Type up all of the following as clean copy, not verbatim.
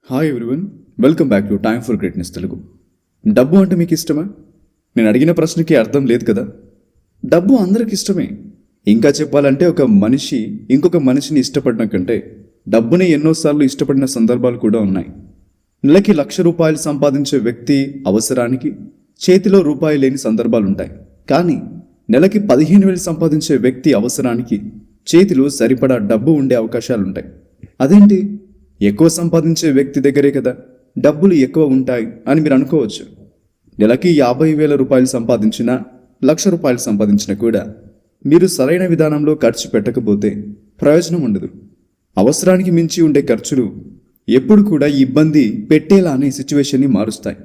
Hi everyone, welcome back to time for greatness Telugu. డబ్బు అంటే మీకు ఇష్టమా? నేను అడిగిన ప్రశ్నకి అర్థం లేదు కదా. డబ్బు అందరికి ఇష్టమే. ఇంకా చెప్పాలంటే ఒక మనిషి ఇంకొక మనిషిని ఇష్టపడడం కంటే డబ్బుని ఎన్నోసార్లు ఇష్టపడిన సందర్భాలు కూడా ఉన్నాయి. నెలకి ₹1,00,000 సంపాదించే వ్యక్తి అవసరానికి చేతిలో రూపాయి లేని సందర్భాలు ఉంటాయి. కానీ నెలకి 15,000 సంపాదించే వ్యక్తి అవసరానికి చేతిలో సరిపడా డబ్బు ఉండే అవకాశాలుంటాయి. అదేంటి, ఎక్కువ సంపాదించే వ్యక్తి దగ్గరే కదా డబ్బులు ఎక్కువ ఉంటాయి అని మీరు అనుకోవచ్చు. నెలకి ₹50,000 సంపాదించినా ₹1,00,000 సంపాదించినా కూడా మీరు సరైన విధానంలో ఖర్చు పెట్టకపోతే ప్రయోజనం ఉండదు. అవసరానికి మించి ఉండే ఖర్చులు ఎప్పుడు కూడా ఇబ్బంది పెట్టేలానే సిచ్యువేషన్ని మారుస్తాయి.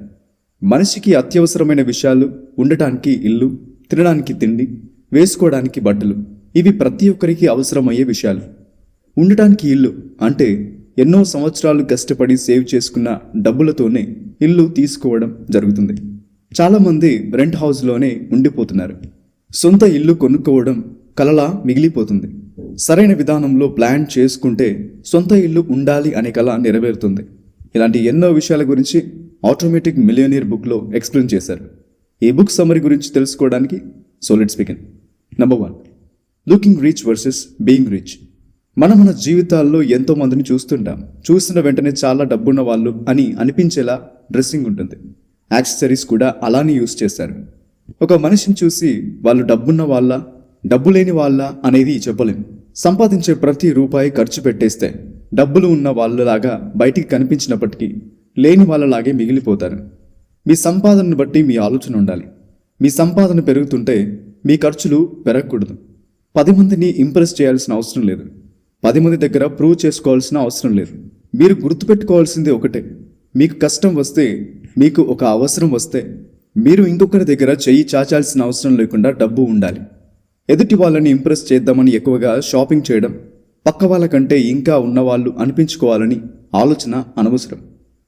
మనిషికి అత్యవసరమైన విషయాలు ఉండటానికి ఇల్లు, తినడానికి తిండి, వేసుకోవడానికి బట్టలు, ఇవి ప్రతి ఒక్కరికి అవసరమయ్యే విషయాలు. ఉండటానికి ఇల్లు అంటే ఎన్నో సంవత్సరాలు కష్టపడి సేవ్ చేసుకున్న డబ్బులతోనే ఇల్లు తీసుకోవడం జరుగుతుంది. చాలామంది రెంట్ హౌస్లోనే ఉండిపోతున్నారు. సొంత ఇల్లు కొనుక్కోవడం కలలా మిగిలిపోతుంది. సరైన విధానంలో ప్లాన్ చేసుకుంటే సొంత ఇల్లు ఉండాలి అనే కల నెరవేరుతుంది. ఇలాంటి ఎన్నో విషయాల గురించి ఆటోమేటిక్ మిలియనీర్ బుక్లో ఎక్స్ప్లెయిన్ చేశారు. ఈ బుక్ సమ్మరీ గురించి తెలుసుకోవడానికి let's begin. Number 1, looking rich versus being rich. మన జీవితాల్లో ఎంతో మందిని చూస్తుంటాం. చూసిన వెంటనే చాలా డబ్బున్న వాళ్ళు అని అనిపించేలా డ్రెస్సింగ్ ఉంటుంది. యాక్సెసరీస్ కూడా అలానే యూస్ చేస్తారు. ఒక మనిషిని చూసి వాళ్ళు డబ్బున్న వాళ్ళ, డబ్బు లేని వాళ్ళ అనేది చెప్పలేం. సంపాదించే ప్రతి రూపాయి ఖర్చు పెట్టేస్తే డబ్బులు ఉన్న వాళ్ళలాగా బయటికి కనిపించినప్పటికీ లేని వాళ్ళలాగే మిగిలిపోతారు. మీ సంపాదనను బట్టి మీ ఆలోచన ఉండాలి. మీ సంపాదన పెరుగుతుంటే మీ ఖర్చులు పెరగకూడదు. 10 మందిని ఇంప్రెస్ చేయాల్సిన అవసరం లేదు. 10 మంది దగ్గర ప్రూవ్ చేసుకోవాల్సిన అవసరం లేదు. మీరు గుర్తుపెట్టుకోవాల్సింది ఒకటే, మీకు కష్టం వస్తే, మీకు ఒక అవసరం వస్తే మీరు ఇంకొకరి దగ్గర చెయ్యి చాచాల్సిన అవసరం లేకుండా డబ్బు ఉండాలి. ఎదుటి వాళ్ళని ఇంప్రెస్ చేద్దామని ఎక్కువగా షాపింగ్ చేయడం, పక్క వాళ్ళకంటే ఇంకా ఉన్నవాళ్ళు అనిపించుకోవాలని ఆలోచన అనవసరం.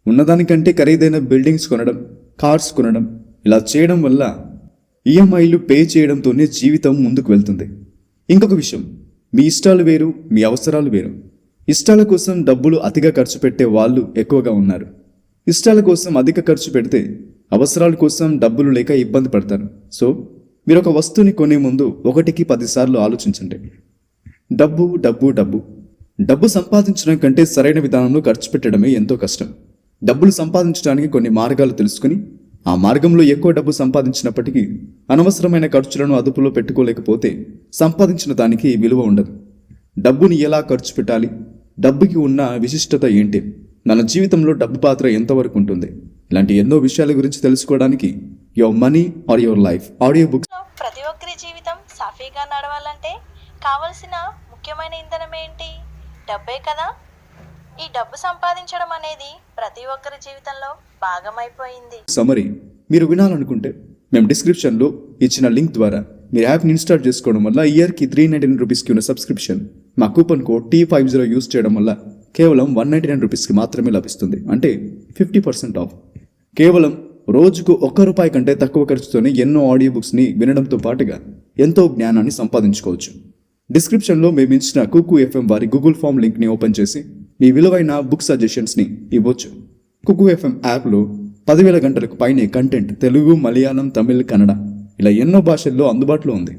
ఉన్నదానికంటే ఖరీదైన బిల్డింగ్స్ కొనడం, కార్స్ కొనడం, ఇలా చేయడం వల్ల ఈఎంఐలు పే చేయడంతోనే జీవితం ముందుకు వెళ్తుంది. ఇంకొక విషయం, మీ ఇష్టాలు వేరు, మీ అవసరాలు వేరు. ఇష్టాల కోసం డబ్బులు అతిగా ఖర్చు పెట్టే వాళ్ళు ఎక్కువగా ఉన్నారు. ఇష్టాల కోసం అధిక ఖర్చు పెడితే అవసరాల కోసం డబ్బులు లేక ఇబ్బంది పడతారు. సో మీరు ఒక వస్తువుని కొనే ముందు 1కి 10 సార్లు ఆలోచించండి. డబ్బు డబ్బు డబ్బు డబ్బు సంపాదించడం కంటే సరైన విధానంలో ఖర్చు పెట్టడమే ఎంతో కష్టం. డబ్బులు సంపాదించడానికి కొన్ని మార్గాలు తెలుసుకుని ఆ మార్గంలో ఎక్కువ డబ్బు సంపాదించినప్పటికీ అనవసరమైన ఖర్చులను అదుపులో పెట్టుకోలేకపోతే సంపాదించిన దానికి విలువ ఉండదు. డబ్బుని ఎలా ఖర్చు పెట్టాలి, డబ్బుకి ఉన్న విశిష్టత ఏంటి, మన జీవితంలో డబ్బు పాత్ర ఎంతవరకు ఉంటుంది, ఇలాంటి ఎన్నో విషయాల గురించి తెలుసుకోవడానికి your money are your life audio books. ప్రతి ఒక్కరి జీవితం సాఫీగా నడవాలంటే కావలసిన ముఖ్యమైన ఇంధనం ఏంటి? డబ్బే కదా. ఈ డబ్బు సంపాదించడం అనేది ప్రతి ఒక్కరి జీవితంలో భాగమైపోయింది. సమరీ మీరు వినాలనుకుంటే మేము డిస్క్రిప్షన్లో ఇచ్చిన లింక్ ద్వారా మీరు యాప్ని ఇన్స్టాల్ చేసుకోవడం వల్ల ఇయర్కి ₹399 ఉన్న సబ్స్క్రిప్షన్ మా కూపన్ కోడ్ T50 యూస్ చేయడం వల్ల కేవలం ₹199 మాత్రమే లభిస్తుంది. అంటే 50% ఆఫ్. కేవలం రోజుకు ₹1 కంటే తక్కువ ఖర్చుతోనే ఎన్నో ఆడియో బుక్స్ని వినడంతో పాటుగా ఎంతో జ్ఞానాన్ని సంపాదించుకోవచ్చు. డిస్క్రిప్షన్లో మేము ఇచ్చిన కుకు FM వారి గూగుల్ ఫామ్ లింక్ని ఓపెన్ చేసి మీ విలువైన బుక్ సజెషన్స్ని ఇవ్వచ్చు. కుకు FM యాప్లో 10,000 గంటలకు పైనే కంటెంట్ తెలుగు, మలయాళం, తమిళ్, కన్నడ ఇలా ఎన్నో భాషల్లో అందుబాటులో ఉంది.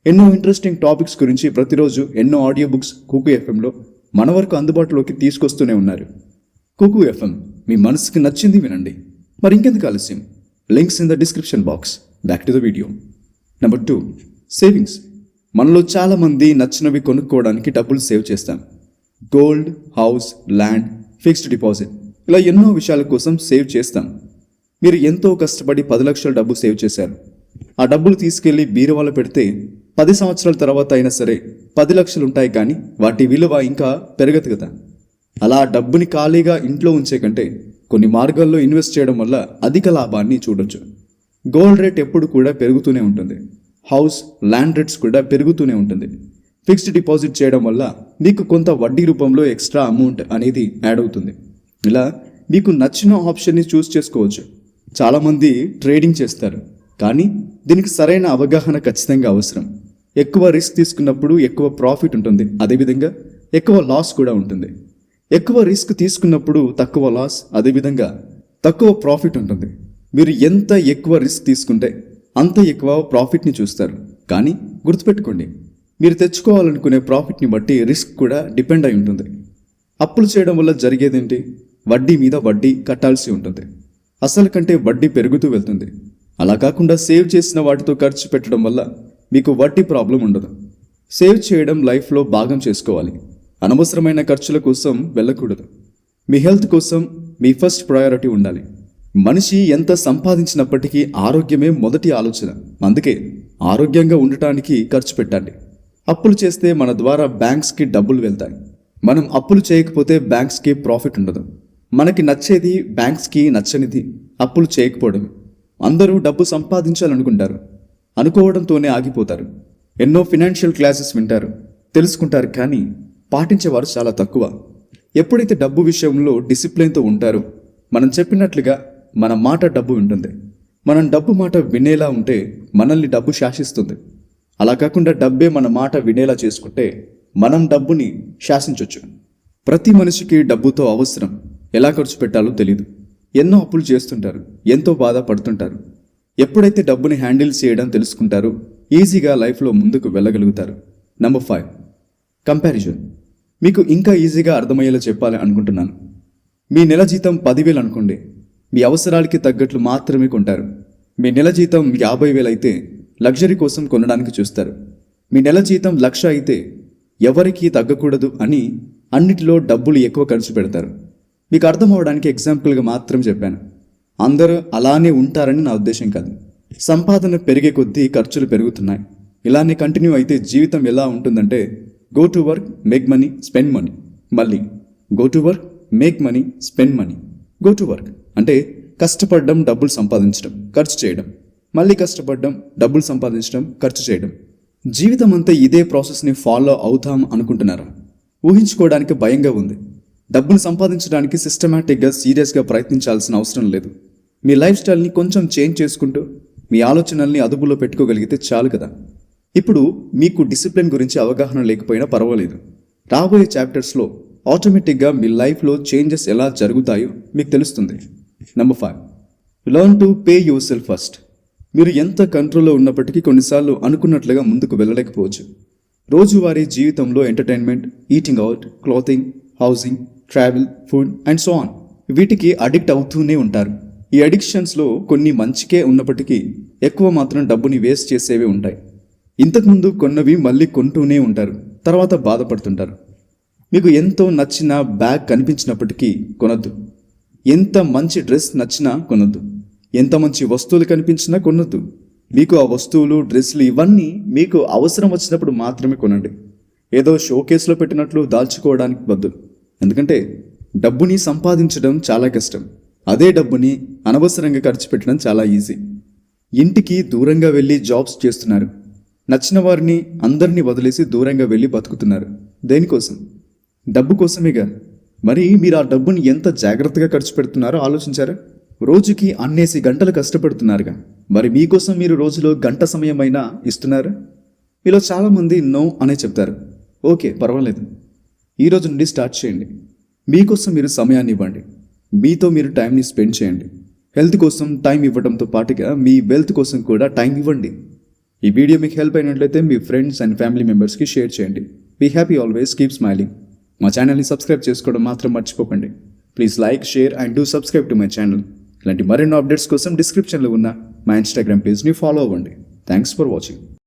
ఎన్నో ఇంట్రెస్టింగ్ టాపిక్స్ గురించి ప్రతిరోజు ఎన్నో ఆడియో బుక్స్ కుకు FMలో మన వరకు అందుబాటులోకి తీసుకొస్తూనే ఉన్నారు. కుకు FM, మీ మనసుకి నచ్చింది వినండి. మరి ఇంకెందుకు ఆలస్యం? Links in the description box. Back to the video. Number 2, savings. మనలో చాలామంది నచ్చినవి కొనుక్కోవడానికి డబ్బులు సేవ్ చేస్తాం. Gold, house, land, fixed deposit ఇలా ఎన్నో విషయాల కోసం సేవ్ చేస్తాం. మీరు ఎంతో కష్టపడి 10 లక్షల డబ్బు సేవ్ చేశారు. ఆ డబ్బులు తీసుకెళ్లి బీరువాలో పెడితే 10 సంవత్సరాల తర్వాత అయినా సరే 10 లక్షలు ఉంటాయి, కానీ వాటి విలువ ఇంకా పెరగదు కదా. అలా డబ్బుని ఖాళీగా ఇంట్లో ఉంచే కంటే కొన్ని మార్గాల్లో ఇన్వెస్ట్ చేయడం వల్ల అధిక లాభాన్ని చూడొచ్చు. గోల్డ్ రేట్ ఎప్పుడు కూడా పెరుగుతూనే ఉంటుంది. హౌస్, ల్యాండ్ రేట్స్ కూడా పెరుగుతూనే ఉంటుంది. ఫిక్స్డ్ డిపాజిట్ చేయడం వల్ల మీకు కొంత వడ్డీ రూపంలో ఎక్స్ట్రా అమౌంట్ అనేది యాడ్ అవుతుంది. ఇలా మీకు నచ్చిన ఆప్షన్ని చూస్ చేసుకోవచ్చు. చాలామంది ట్రేడింగ్ చేస్తారు, కానీ దీనికి సరైన అవగాహన ఖచ్చితంగా అవసరం. ఎక్కువ రిస్క్ తీసుకున్నప్పుడు ఎక్కువ ప్రాఫిట్ ఉంటుంది, అదేవిధంగా ఎక్కువ లాస్ కూడా ఉంటుంది. ఎక్కువ రిస్క్ తీసుకున్నప్పుడు తక్కువ లాస్, అదేవిధంగా తక్కువ ప్రాఫిట్ ఉంటుంది. మీరు ఎంత ఎక్కువ రిస్క్ తీసుకుంటే అంత ఎక్కువ ప్రాఫిట్ని చూస్తారు. కానీ గుర్తుపెట్టుకోండి, మీరు తెచ్చుకోవాలనుకునే ప్రాఫిట్ని బట్టి రిస్క్ కూడా డిపెండ్ అయి ఉంటుంది. అప్పులు చేయడం వల్ల జరిగేదేంటి? వడ్డీ మీద వడ్డీ కట్టాల్సి ఉంటుంది. అసలు కంటే వడ్డీ పెరుగుతూ వెళ్తుంది. అలా కాకుండా సేవ్ చేసిన వాటితో ఖర్చు పెట్టడం వల్ల మీకు వడ్డీ ప్రాబ్లం ఉండదు. సేవ్ చేయడం లైఫ్లో భాగం చేసుకోవాలి. అనవసరమైన ఖర్చుల కోసం వెళ్ళకూడదు. మీ హెల్త్ కోసం మీ ఫస్ట్ ప్రయారిటీ ఉండాలి. మనిషి ఎంత సంపాదించినప్పటికీ ఆరోగ్యమే మొదటి ఆలోచన. అందుకే ఆరోగ్యంగా ఉండటానికి ఖర్చు పెట్టండి. అప్పులు చేస్తే మన ద్వారా బ్యాంక్స్కి డబ్బులు వెళ్తాయి. మనం అప్పులు చేయకపోతే బ్యాంక్స్కి ప్రాఫిట్ ఉండదు. మనకి నచ్చేది బ్యాంక్స్కి నచ్చనిది అప్పులు చేయకపోవడం. అందరూ డబ్బు సంపాదించాలనుకుంటారు, అనుకోవడంతోనే ఆగిపోతారు. ఎన్నో ఫినాన్షియల్ క్లాసెస్ వింటారు, తెలుసుకుంటారు, కానీ పాటించేవారు చాలా తక్కువ. ఎప్పుడైతే డబ్బు విషయంలో డిసిప్లిన్తో ఉంటారో మనం చెప్పినట్లుగా మన మాట డబ్బు ఉంటుంది. మనం డబ్బు మాట వినేలా ఉంటే మనల్ని డబ్బు శాసిస్తుంది. అలా కాకుండా డబ్బే మన మాట వినేలా చేసుకుంటే మనం డబ్బుని శాసించవచ్చు. ప్రతి మనిషికి డబ్బుతో అవసరం. ఎలా ఖర్చు పెట్టాలో తెలీదు. ఎన్నో అప్పులు చేస్తుంటారు, ఎంతో బాధపడుతుంటారు. ఎప్పుడైతే డబ్బుని హ్యాండిల్ చేయడం తెలుసుకుంటారో ఈజీగా లైఫ్లో ముందుకు వెళ్ళగలుగుతారు. Number 5, comparison. మీకు ఇంకా ఈజీగా అర్థమయ్యేలా చెప్పాలి అనుకుంటున్నాను. మీ నెల జీతం 10,000 అనుకోండి. మీ అవసరాలకి తగ్గట్లు మాత్రమే కొంటారు. మీ నెల జీతం 50,000 అయితే లగ్జరీ కోసం కొనడానికి చూస్తారు. మీ నెల జీతం 1,00,000 అయితే ఎవరికీ తగ్గకూడదు అని అన్నిటిలో డబ్బులు ఎక్కువ ఖర్చు పెడతారు. మీకు అర్థం అవడానికి ఎగ్జాంపుల్గా మాత్రం చెప్పాను. అందరూ అలానే ఉంటారని నా ఉద్దేశం కాదు. సంపాదన పెరిగే కొద్దీ ఖర్చులు పెరుగుతున్నాయి. ఇలానే కంటిన్యూ అయితే జీవితం ఎలా ఉంటుందంటే go to work, make money, spend money. మళ్ళీ go to work, make money, spend money. Go to work అంటే కష్టపడడం, డబ్బులు సంపాదించడం, ఖర్చు చేయడం. మళ్ళీ కష్టపడడం, డబ్బులు సంపాదించడం, ఖర్చు చేయడం. జీవితం అంతా ఇదే ప్రాసెస్ని ఫాలో అవుతాం అనుకుంటున్నారా? ఊహించుకోవడానికి భయంగా ఉంది. డబ్బులు సంపాదించడానికి సిస్టమేటిక్గా, సీరియస్గా ప్రయత్నించాల్సిన అవసరం లేదు. మీ లైఫ్ స్టైల్ని కొంచెం చేంజ్ చేసుకుంటూ మీ ఆలోచనల్ని అదుపులో పెట్టుకోగలిగితే చాలు కదా. ఇప్పుడు మీకు డిసిప్లిన్ గురించి అవగాహన లేకపోయినా పర్వాలేదు. రాబోయే చాప్టర్స్లో ఆటోమేటిక్గా మీ లైఫ్లో చేంజెస్ ఎలా జరుగుతాయో మీకు తెలుస్తుంది. Number 5, learn to pay your self first. మీరు ఎంత కంట్రోల్లో ఉన్నప్పటికీ కొన్నిసార్లు అనుకున్నట్లుగా ముందుకు వెళ్ళలేకపోవచ్చు. రోజువారీ జీవితంలో entertainment, eating out, clothing, housing, travel, food and so on, వీటికి అడిక్ట్ అవుతూనే ఉంటారు. ఈ అడిక్షన్స్లో కొన్ని మంచికే ఉన్నప్పటికీ ఎక్కువ మాత్రం డబ్బుని వేస్ట్ చేసేవి ఉంటాయి. ఇంతకుముందు కొన్నవి మళ్ళీ కొంటూనే ఉంటారు, తర్వాత బాధపడుతుంటారు. మీకు ఎంతో నచ్చిన బ్యాగ్ కనిపించినప్పటికీ కొనొద్దు. ఎంత మంచి డ్రెస్ నచ్చినా కొనొద్దు. ఎంత మంచి వస్తువులు కనిపించినా కొనొద్దు. మీకు ఆ వస్తువులు, డ్రెస్సులు ఇవన్నీ మీకు అవసరం వచ్చినప్పుడు మాత్రమే కొనండి. ఏదో షోకేస్లో పెట్టినట్లు దాల్చుకోవడానికి బదులు. ఎందుకంటే డబ్బుని సంపాదించడం చాలా కష్టం. అదే డబ్బుని అనవసరంగా ఖర్చు పెట్టడం చాలా ఈజీ. ఇంటికి దూరంగా వెళ్ళి జాబ్స్ చేస్తున్నారు. నచ్చిన వారిని అందరినీ వదిలేసి దూరంగా వెళ్ళి బతుకుతున్నారు. దేనికోసం? డబ్బు కోసమేగా. మరి మీరు ఆ డబ్బుని ఎంత జాగ్రత్తగా ఖర్చు పెడుతున్నారో ఆలోచించారా? రోజుకి అన్నేసి గంటలు కష్టపడుతున్నారుగా. మరి మీకోసం మీరు రోజులో గంట సమయమైనా ఇస్తున్నారా? మీలో చాలామంది నో అనే చెప్తారు. ఓకే, పర్వాలేదు. ఈ రోజు నుండి స్టార్ట్ చేయండి. మీకోసం మీరు సమయాన్ని ఇవ్వండి. మీతో మీరు టైంని స్పెండ్ చేయండి. హెల్త్ కోసం టైం ఇవ్వడంతో పాటుగా మీ వెల్త్ కోసం కూడా టైం ఇవ్వండి. ఈ వీడియో మీకు హెల్ప్ అయినట్లయితే మీ ఫ్రెండ్స్ అండ్ ఫ్యామిలీ మెంబర్స్కి షేర్ చేయండి. Be happy always, keep smiling. మా ఛానల్ని సబ్స్క్రైబ్ చేసుకోవడం మాత్రం మర్చిపోకండి. Please like, share and do subscribe to my channel. ఇలాంటి మరెన్నో అప్డేట్స్ కోసం డిస్క్రిప్షన్లో ఉన్న మా ఇన్స్టాగ్రామ్ పేజ్ని ఫాలో అవ్వండి. Thanks for watching.